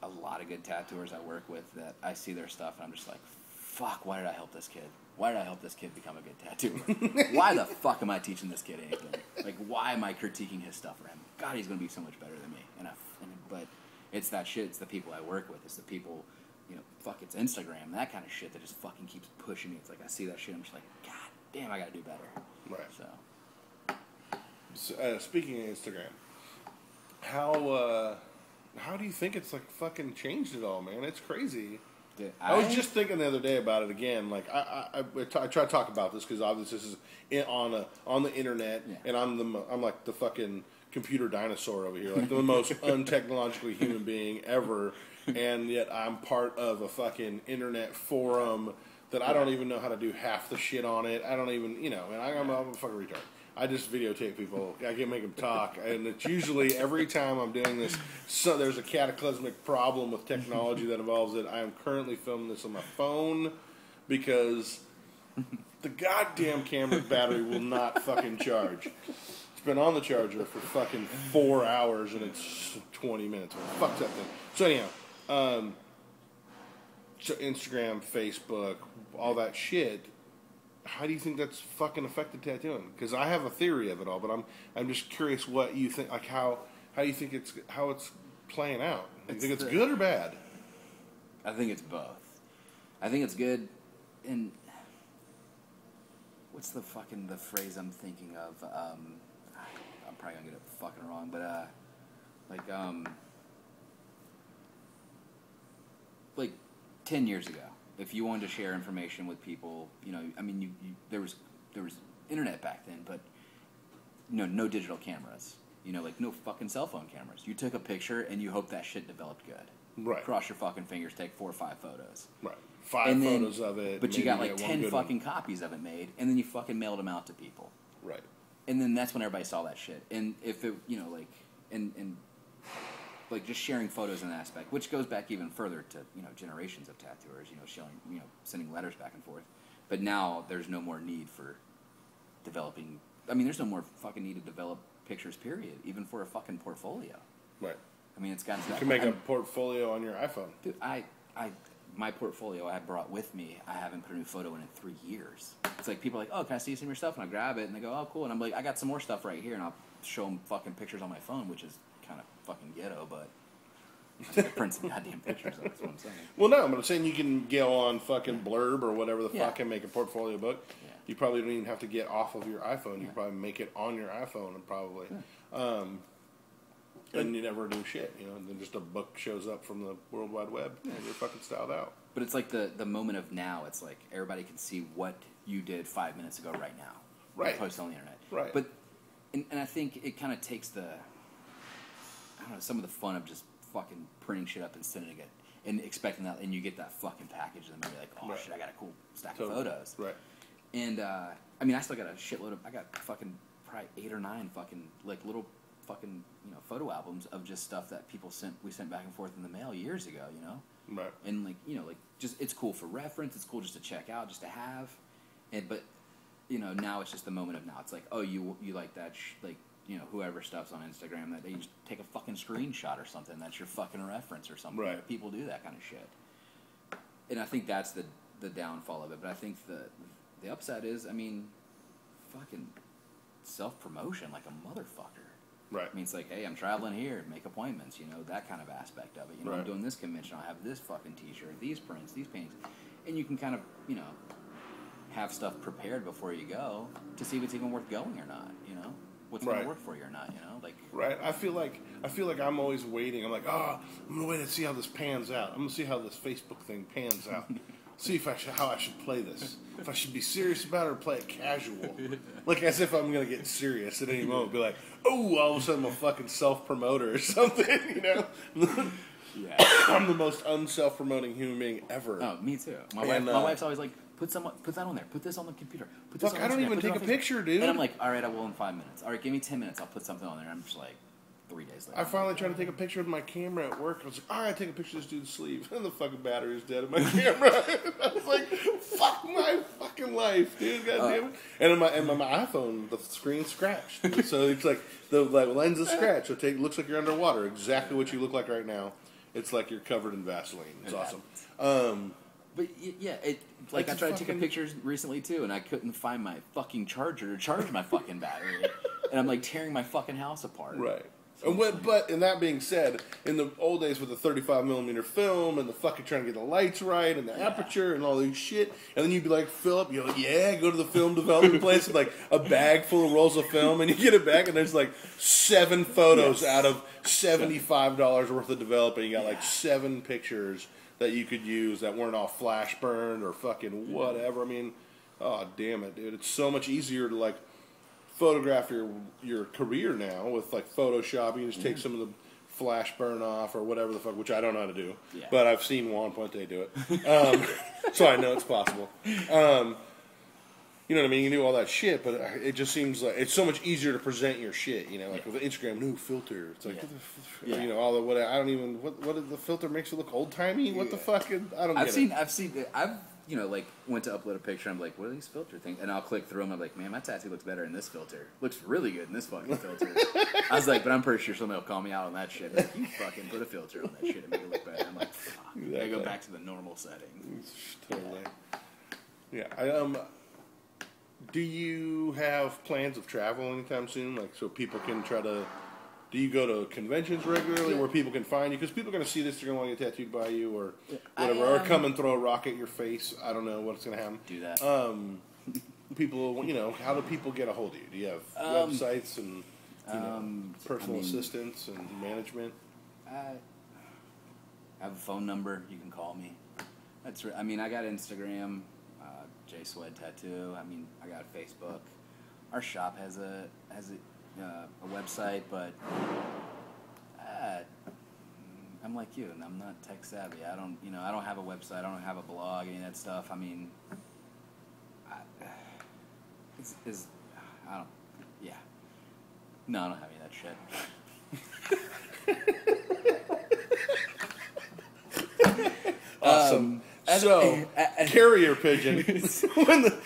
Speaker 2: a lot of good tattooers I work with that I see their stuff and I'm just like, fuck, why did I help this kid? Why did I help this kid become a good tattooer? Why the fuck am I teaching this kid anything? Like, why am I critiquing his stuff for him? God, he's going to be so much better than me. But it's that shit. It's the people I work with. It's the people, you know, fuck, it's Instagram, that kind of shit that just fucking keeps pushing me. It's like I see that shit, I'm just like, God damn, I got to do better. Right.
Speaker 1: So speaking of Instagram, how do you think it's like fucking changed it all, man? It's crazy. I was just thinking the other day about it again. Like I try to talk about this because obviously this is on the internet, and I'm like the fucking computer dinosaur over here, like the most untechnologically human being ever, and yet I'm part of a fucking internet forum that I don't even know how to do half the shit on it. I don't even, you know, and I'm a fucking retard. I just videotape people. I can make them talk, and it's usually every time I'm doing this, so there's a cataclysmic problem with technology that involves it. I am currently filming this on my phone because the goddamn camera battery will not fucking charge. It's been on the charger for fucking 4 hours, and it's 20 minutes. Fuck that thing. So anyhow, so Instagram, Facebook, all that shit. How do you think that's fucking affected tattooing? Because I have a theory of it all, but I'm just curious what you think. Like how you think it's playing out. Do you think it's good or bad?
Speaker 2: I think it's both. I think it's good. And what's the phrase I'm thinking of? I'm probably gonna get it fucking wrong, but like 10 years ago. If you wanted to share information with people, you know, I mean, there was internet back then, but no digital cameras, you know, like no fucking cell phone cameras. You took a picture and you hope that shit developed good. Right. Cross your fucking fingers, take 4 or 5 photos. Right. 5 photos of it. But you got like 10 fucking copies of it made, and then you fucking mailed them out to people. Right. And then that's when everybody saw that shit. And if it, you know, like, and like just sharing photos in that aspect, which goes back even further to, you know, generations of tattooers, you know, showing, you know, sending letters back and forth. But now there's no more need for developing. I mean, there's no more fucking need to develop pictures, period, even for a fucking portfolio. Right. I mean, it's got.
Speaker 1: You can make a portfolio on your iPhone.
Speaker 2: Dude, my portfolio I brought with me, I haven't put a new photo in 3 years. It's like people are like, oh, can I see some of your stuff? And I grab it and they go, oh, cool. And I'm like, I got some more stuff right here, and I'll show them fucking pictures on my phone, which is kind of fucking ghetto, but I print some goddamn pictures. That's what I'm saying.
Speaker 1: Well, no, but I'm saying you can go on fucking Blurb or whatever the fuck and make a portfolio book. Yeah. You probably don't even have to get off of your iPhone. You can probably make it on your iPhone and probably. Yeah. And you never do shit, you know, and then just a book shows up from the World Wide Web and you're fucking styled out.
Speaker 2: But it's like the moment of now. It's like everybody can see what you did 5 minutes ago right now. Right. Post on the internet. Right. But, and I think it kind of takes I don't know, some of the fun of just fucking printing shit up and sending it and expecting that, and you get that fucking package and then you're like, oh shit, I got a cool stack of photos. Right. And, I mean, I still got a shitload of, I got fucking probably 8 or 9 fucking, like, little fucking, you know, photo albums of just stuff that we sent back and forth in the mail years ago, you know? Right. And, like, you know, like, just, it's cool for reference, it's cool just to check out, just to have, but, you know, now it's just the moment of now. It's like, oh, you like that, like, you know, whoever stuff's on Instagram, that they just take a fucking screenshot or something, that's your fucking reference or something. Right. People do that kind of shit. And I think that's the downfall of it, but I think the upside is, I mean, fucking self-promotion like a motherfucker. Right. I mean, it's like, hey, I'm traveling here, make appointments, you know, that kind of aspect of it. You know, I'm doing this convention, I have this fucking t-shirt, these prints, these paintings. And you can kind of, you know, have stuff prepared before you go to see if it's even worth going or not. You know, what's going to work for you or not. You know, like
Speaker 1: right. I feel like I'm always waiting. I'm like, I'm gonna wait and see how this pans out. I'm gonna see how this Facebook thing pans out. See if how I should play this. If I should be serious about it or play it casual. Like as if I'm gonna get serious at any moment. Be like, oh, all of a sudden I'm a fucking self-promoter or something. You know.
Speaker 2: Yeah.
Speaker 1: I'm the most unself-promoting human being ever.
Speaker 2: Oh, me too. My wife's always like, put that on there. Put this on the computer. Put this on
Speaker 1: I don't even take a picture, dude.
Speaker 2: And I'm like, all right, I will in 5 minutes. All right, give me 10 minutes. I'll put something on there. And I'm just like, 3 days later.
Speaker 1: I finally tried to take a picture with my camera at work. I was like, all right, take a picture of this dude's sleeve. And the fucking battery's dead in my camera. I was like, fuck my fucking life, dude. God damn it. And on my iPhone, the screen's scratched. So it's like, the lens is scratched. So it looks like you're underwater. Exactly what you look like right now. It's like you're covered in Vaseline. It's awesome.
Speaker 2: But yeah, I tried to take a picture recently too, and I couldn't find my fucking charger to charge my fucking battery, and I'm like tearing my fucking house apart.
Speaker 1: Right. But in that being said, in the old days with the 35mm film and the fucking trying to get the lights right and the aperture and all this shit, and then you'd be like, Philip, you're like, yeah, go to the film development place with like a bag full of rolls of film, and you get it back, and there's like 7 photos out of $75 worth of developing. You got like 7 pictures that you could use that weren't all flash burned or fucking whatever. I mean, oh damn it, dude, it's so much easier to like photograph your career now with like Photoshop. You can just take some of the flash burn off or whatever the fuck, which I don't know how to do, but I've seen Juan Puente do it, so I know it's possible. You know what I mean? You can do all that shit, but it just seems like it's so much easier to present your shit. You know, like with Instagram, new filter. It's like, you know, all the what I don't even what did the filter makes it look old timey? What the fuck? I don't.
Speaker 2: I've you know, like, went to upload a picture, I'm like, what are these filter things? And I'll click through them, I'm like, man, my tattoo looks better in this filter. Looks really good in this fucking filter. I was like, but I'm pretty sure somebody will call me out on that shit. Like, you fucking put a filter on that shit and make it look better. I'm like, fuck. Exactly. I go back to the normal setting.
Speaker 1: Totally. Yeah. Do you have plans of travel anytime soon? Like, so people can try to... Do you go to conventions regularly where people can find you? Because people are going to see this, they're going to want to get tattooed by you or whatever. Or come and throw a rock at your face. I don't know what's going to happen.
Speaker 2: Do that.
Speaker 1: People, you know, how do people get a hold of you? Do you have websites and personal assistants and management?
Speaker 2: I have a phone number. You can call me. I mean, I got Instagram, Swed Tattoo. I mean, I got Facebook. Our shop has a website, but I'm like you, and I'm not tech savvy. I don't have a website. I don't have a blog, any of that stuff. I mean, No, I don't have any of that shit.
Speaker 1: Awesome. Carrier pigeon.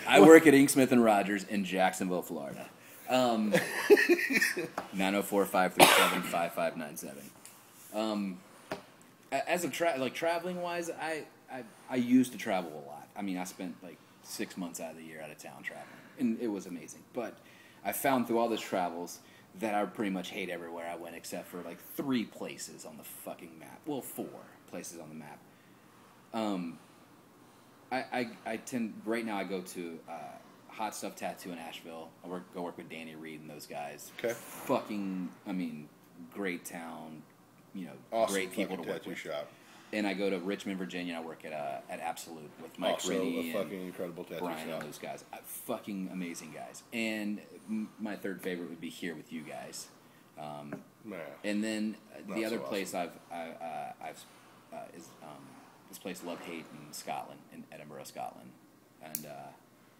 Speaker 2: I work at Inksmith and Rogers in Jacksonville, Florida. 904-537-5597. As a traveling wise, I used to travel a lot. I mean, I spent like 6 months out of the year out of town traveling, and it was amazing. But I found through all those travels that I pretty much hate everywhere I went except for like 3 places on the fucking map. Well, 4 places on the map. I tend right now. I go to Hot Stuff Tattoo in Asheville. Go work with Danny Reed and those guys.
Speaker 1: Okay.
Speaker 2: Fucking, I mean, great town. You know,
Speaker 1: awesome
Speaker 2: great people to work with.
Speaker 1: Shop.
Speaker 2: And I go to Richmond, Virginia. I work at Absolute with Mike
Speaker 1: also
Speaker 2: Ritty
Speaker 1: a fucking incredible tattoo
Speaker 2: Brian
Speaker 1: shop.
Speaker 2: and those guys. Fucking amazing guys. And my third favorite would be here with you guys. And then the other place I've is this place Love Hate in Scotland, in Edinburgh, Scotland, and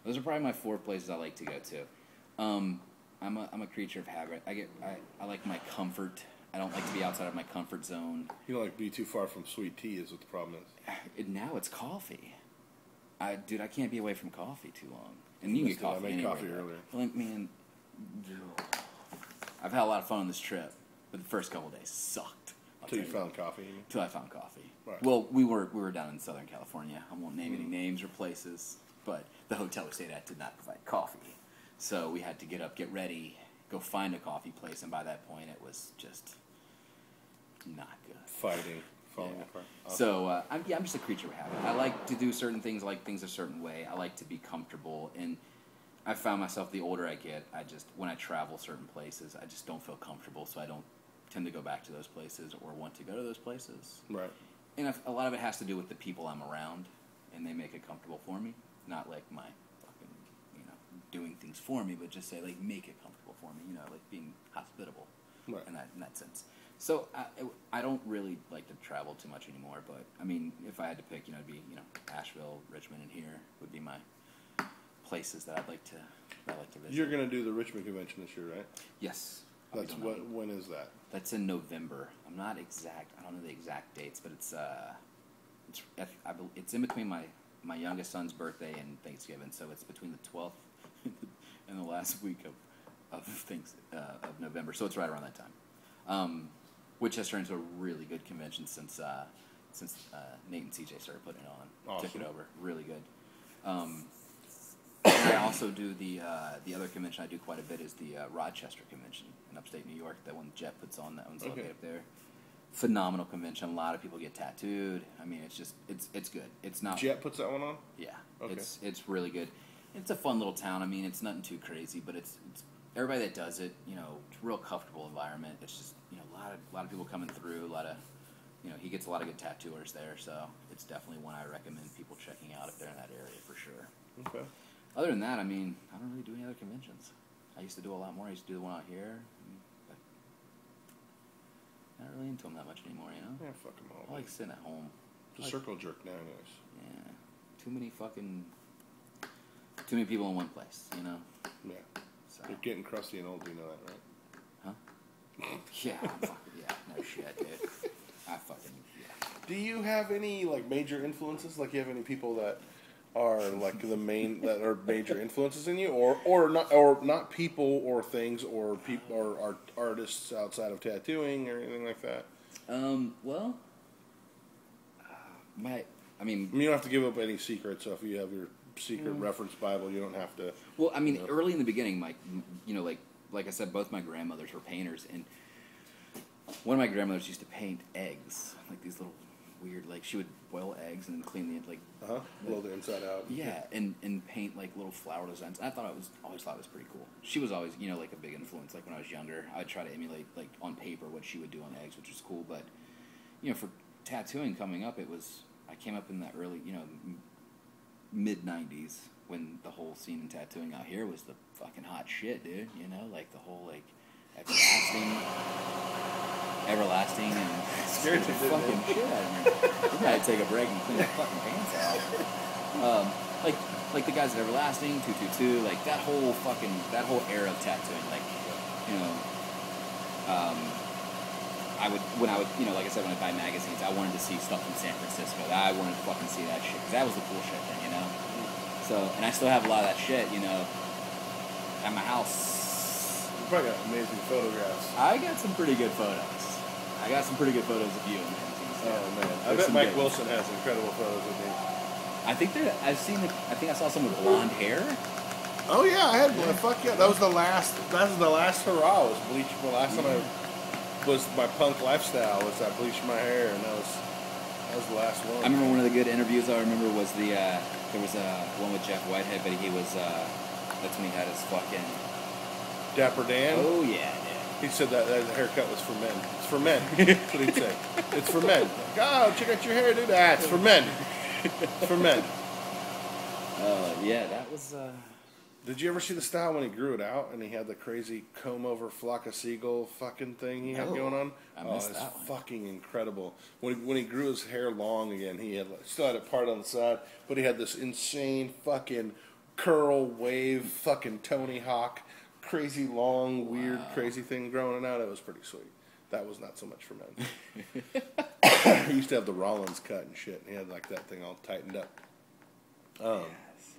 Speaker 2: those are probably my 4 places I like to go to. I'm a creature of habit. I like my comfort. I don't like to be outside of my comfort zone.
Speaker 1: You don't like to be too far from sweet tea is what the problem is.
Speaker 2: Now it's coffee. Dude, I can't be away from coffee too long. And you can get coffee anywhere. I made coffee earlier. Like, man, I've had a lot of fun on this trip, but the first couple of days sucked.
Speaker 1: Until you found coffee?
Speaker 2: Until I found coffee.
Speaker 1: Right.
Speaker 2: Well, we were down in Southern California. I won't name any names or places, but the hotel we stayed at did not provide coffee. So we had to get up, get ready, go find a coffee place, and by that point it was just not good.
Speaker 1: falling apart. Awesome.
Speaker 2: So I'm just a creature of habit. I like to do certain things, I like things a certain way. I like to be comfortable, and I found myself the older I get, when I travel certain places, I just don't feel comfortable, so I don't tend to go back to those places or want to go to those places.
Speaker 1: Right.
Speaker 2: And a lot of it has to do with the people I'm around, and they make it comfortable for me. Not like my fucking, doing things for me, but just say, like, make it comfortable for me, like being hospitable.
Speaker 1: Right.
Speaker 2: In that sense. So I don't really like to travel too much anymore, but, I mean, if I had to pick, it'd be, Asheville, Richmond, and here would be my places that I'd like to visit.
Speaker 1: You're going to do the Richmond Convention this year, right?
Speaker 2: Yes.
Speaker 1: When is that?
Speaker 2: That's in November. I don't know the exact dates, but it's in between my youngest son's birthday and Thanksgiving, so it's between the 12th and the last week of November, so it's right around that time. Which has turned into a really good convention since Nate and CJ started putting it on.
Speaker 1: Awesome.
Speaker 2: Took it over. Really good. I also do the other convention I do quite a bit is the Rochester Convention in upstate New York. That one Jet puts on. That one's located up there. Phenomenal convention. A lot of people get tattooed. I mean, it's good. It's not.
Speaker 1: Jet puts that one on?
Speaker 2: Yeah.
Speaker 1: Okay.
Speaker 2: It's really good. It's a fun little town. I mean, it's nothing too crazy, but it's everybody that does it. It's a real comfortable environment. It's just a lot of people coming through. A lot of he gets a lot of good tattooers there, so it's definitely one I recommend people checking out if they're in that area for sure.
Speaker 1: Okay.
Speaker 2: Other than that, I mean, I don't really do any other conventions. I used to do a lot more. I used to do the one out here, but not really into them that much anymore,
Speaker 1: Yeah, fuck them all.
Speaker 2: I like sitting at home.
Speaker 1: It's a circle jerk now, anyways.
Speaker 2: Yeah. Too many people in one place,
Speaker 1: Yeah.
Speaker 2: So.
Speaker 1: You're getting crusty and old, you know that, right?
Speaker 2: Huh? Yeah, no shit, dude.
Speaker 1: Do you have any, major influences? Like, you have any people that are, that are major influences in you? Or not people or things or people or artists outside of tattooing or anything like that?
Speaker 2: Well,
Speaker 1: you don't have to give up any secrets, so if you have your secret reference Bible, you don't have to...
Speaker 2: Well, I mean, early in the beginning, like I said, both my grandmothers were painters, and one of my grandmothers used to paint eggs, like these little weird, she would boil eggs and then clean the,
Speaker 1: blow the inside out.
Speaker 2: Yeah, and paint, little flower designs. I always thought it was pretty cool. She was always, a big influence, when I was younger. I'd try to emulate, on paper, what she would do on eggs, which was cool, but, for tattooing coming up, I came up in the early, mid-90s, when the whole scene in tattooing out here was the fucking hot shit, dude, the whole, everlasting and
Speaker 1: scared the
Speaker 2: fucking shit out of me. We gotta take a break and clean the fucking pants off. Like the guys at Everlasting, 222, that whole era of tattooing, when I would, like I said, when I buy magazines, I wanted to see stuff from San Francisco. I wanted to fucking see that shit, because that was the cool shit then, So, and I still have a lot of that shit, at my house.
Speaker 1: You probably got amazing photographs.
Speaker 2: I got some pretty good photos. I got some pretty good photos of you.
Speaker 1: Oh, man. I bet Mike Wilson has incredible photos of me.
Speaker 2: I think I saw some with blonde hair.
Speaker 1: Oh, yeah, I had fuck yeah. That was the last hurrah. Was bleach. The last time was my punk lifestyle was I bleached my hair, and that was the last one.
Speaker 2: I remember one of the good interviews I remember was there was one with Jeff Whitehead, but he was, that's when he had his fucking...
Speaker 1: Dapper Dan?
Speaker 2: Oh, yeah.
Speaker 1: He said that haircut was for men. It's for men. That's what he'd say. It's for men. Check out your hair, dude. It's for men. It's for men.
Speaker 2: Yeah, that was...
Speaker 1: Did you ever see the style when he grew it out and he had the crazy comb over flock of seagull fucking thing he had going on?
Speaker 2: I missed that one.
Speaker 1: Fucking incredible. When he grew his hair long again, he had still had it part on the side, but he had this insane fucking curl wave fucking Tony Hawk, crazy long weird crazy thing growing out. It was pretty sweet. That was not so much for men. He used to have the Rollins cut and shit, and he had that thing all tightened up.
Speaker 2: Yes.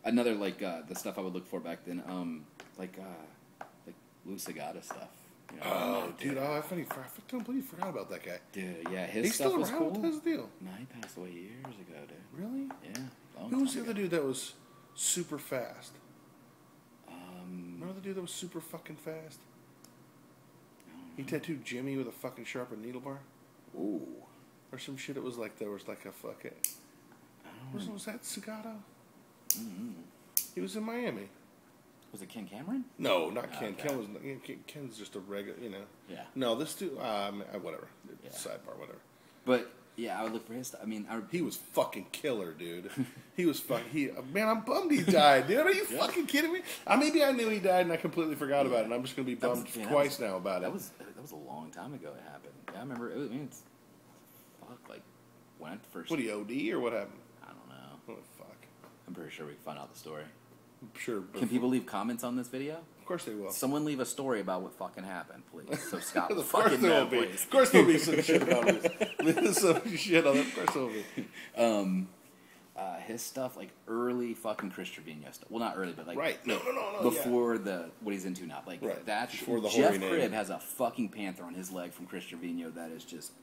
Speaker 2: Another the stuff I would look for back then, like Lou Sagata stuff.
Speaker 1: Dude, I don't believe you forgot about that guy.
Speaker 2: Dude, yeah, his
Speaker 1: He's
Speaker 2: stuff
Speaker 1: still
Speaker 2: was
Speaker 1: around.
Speaker 2: cool.
Speaker 1: What's his deal?
Speaker 2: No, he passed away years ago, dude.
Speaker 1: Really?
Speaker 2: Yeah.
Speaker 1: Who was the other dude that was super fast? Remember the dude that was super fucking fast? He tattooed Jimmy with a fucking sharpened needle bar?
Speaker 2: Ooh.
Speaker 1: Or some shit. It was like there was like a fucking. Was that Segato?
Speaker 2: Mm-hmm.
Speaker 1: He was in Miami.
Speaker 2: Was it Ken Cameron?
Speaker 1: No, not Ken.
Speaker 2: Okay.
Speaker 1: Ken's just a regular, you know.
Speaker 2: Yeah.
Speaker 1: No, this dude, whatever.
Speaker 2: Yeah.
Speaker 1: Sidebar, whatever.
Speaker 2: But yeah, I would look for his stuff. I mean,
Speaker 1: he was fucking killer, dude. He was man, I'm bummed he died, dude. Are you fucking kidding me? Maybe I knew he died and I completely forgot about it. And I'm just gonna be bummed twice now about it.
Speaker 2: That was a long time ago. It happened. Yeah, I remember. It's like when I first.
Speaker 1: What, he OD or what happened?
Speaker 2: I don't know.
Speaker 1: Oh fuck.
Speaker 2: I'm pretty sure we can find out the story.
Speaker 1: I'm sure.
Speaker 2: Can people leave comments on this video?
Speaker 1: Of course they will.
Speaker 2: Someone leave a story about what fucking happened, please. So Scott will
Speaker 1: Of course
Speaker 2: fucking
Speaker 1: there
Speaker 2: know,
Speaker 1: will be.
Speaker 2: please.
Speaker 1: Of course there'll be some shit about this. Leave some shit on it. Of course there will be.
Speaker 2: His stuff, like early fucking Chris Trevino stuff. Well, not early, but like
Speaker 1: right. No.
Speaker 2: before what he's into now. Like that.
Speaker 1: Before the
Speaker 2: Jeff
Speaker 1: hoary name.
Speaker 2: Cribb has a fucking panther on his leg from Chris Trevino that is just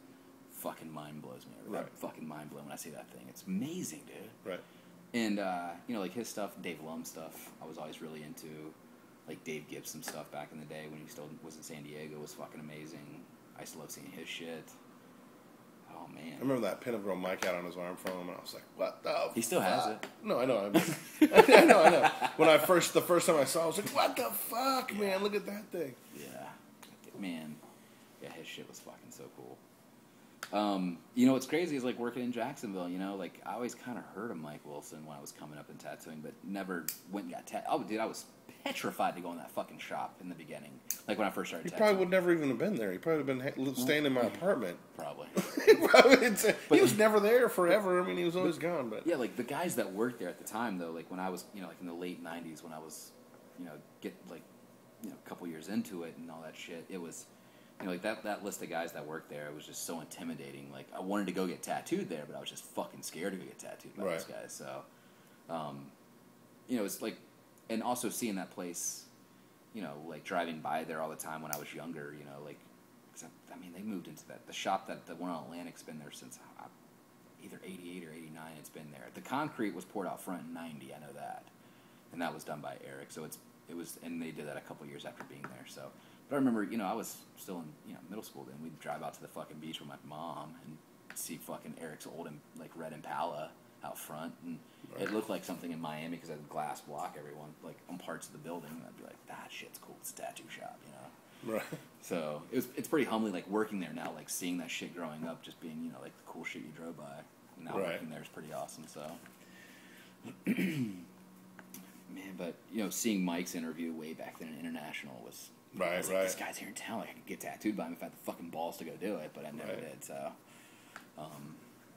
Speaker 2: fucking mind blows me.
Speaker 1: Right.
Speaker 2: That fucking mind blown when I see that thing. It's amazing, dude.
Speaker 1: Right.
Speaker 2: And like his stuff, Dave Lum stuff, I was always really into. Like Dave Gibson stuff back in the day when he still was in San Diego was fucking amazing. I used to love seeing his shit. Oh man!
Speaker 1: I remember that pinup girl Mike had on his arm from him, and I was like, "What the?"
Speaker 2: He still has it.
Speaker 1: No, I know. I know. When the first time I saw it, I was like, "What the fuck, man? Look at that thing."
Speaker 2: Yeah, man. Yeah, his shit was fucking so cool. You know what's crazy is like working in Jacksonville. You know, like I always kind of heard of Mike Wilson when I was coming up and tattooing, but never went and got tattooed. Oh, dude, I was petrified to go in that fucking shop in the beginning. Like when I first started.
Speaker 1: He
Speaker 2: tattooing.
Speaker 1: probably would never even have been there. He probably would have been staying in my apartment.
Speaker 2: Probably.
Speaker 1: He was never there forever. I mean, he was always gone. But
Speaker 2: yeah, like the guys that worked there at the time, though, like when I was, like in the late '90s, when I was, a couple years into it and all that shit, it was, like that list of guys that worked there, it was just so intimidating. Like I wanted to go get tattooed there, but I was just fucking scared to go get tattooed by those guys. So, it's like, and also seeing that place, like driving by there all the time when I was younger, like, cause they moved into the shop the one on Atlantic's been there since either 88 or 89, it's been there. The concrete was poured out front in 90, I know that. And that was done by Eric, so it was, and they did that a couple years after being there, so. But I remember, I was still in, middle school then, we'd drive out to the fucking beach with my mom and see fucking Eric's old, like, red Impala out front, and it looked like something in Miami because it had a glass block everyone, like, on parts of the building, and I'd be like, that shit's cool, it's a tattoo shop,
Speaker 1: Right.
Speaker 2: So it's pretty humbling, like working there now, like seeing that shit growing up, just being like the cool shit you drove by. Now working there is pretty awesome. So, man, but seeing Mike's interview way back then in International was like, this guy's here in town. Like I could get tattooed by him if I had the fucking balls to go do it, but I never did. So,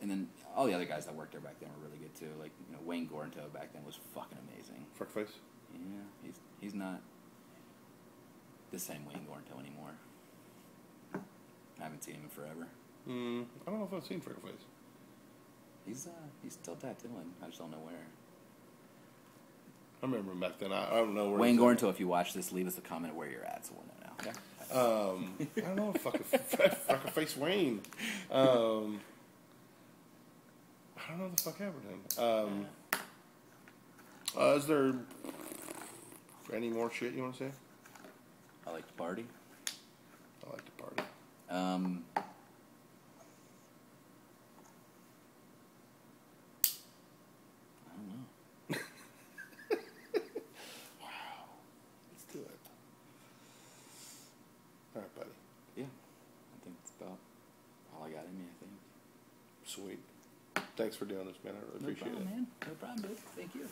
Speaker 2: and then all the other guys that worked there back then were really good too. Like Wayne Gorento back then was fucking amazing.
Speaker 1: Freckface.
Speaker 2: Yeah, he's not the same Wayne Gorento anymore. I haven't seen him in forever.
Speaker 1: I don't know if I've seen Freckface.
Speaker 2: He's still tattooing. I just don't know where.
Speaker 1: I remember him back then. I don't know where.
Speaker 2: Wayne Gorento, if you watch this, leave us a comment where you're at, so we'll know now. Okay.
Speaker 1: I don't know. Freckface Wayne. I don't know the fuck happened to him. Is there any more shit you want to say?
Speaker 2: I like to party.
Speaker 1: I like to party.
Speaker 2: I don't know.
Speaker 1: Wow. Let's do it. All right, buddy.
Speaker 2: Yeah. I think that's about all I got in me, I think.
Speaker 1: Sweet. Thanks for doing this, man. I really appreciate it.
Speaker 2: No problem, man. No problem, dude. Thank you.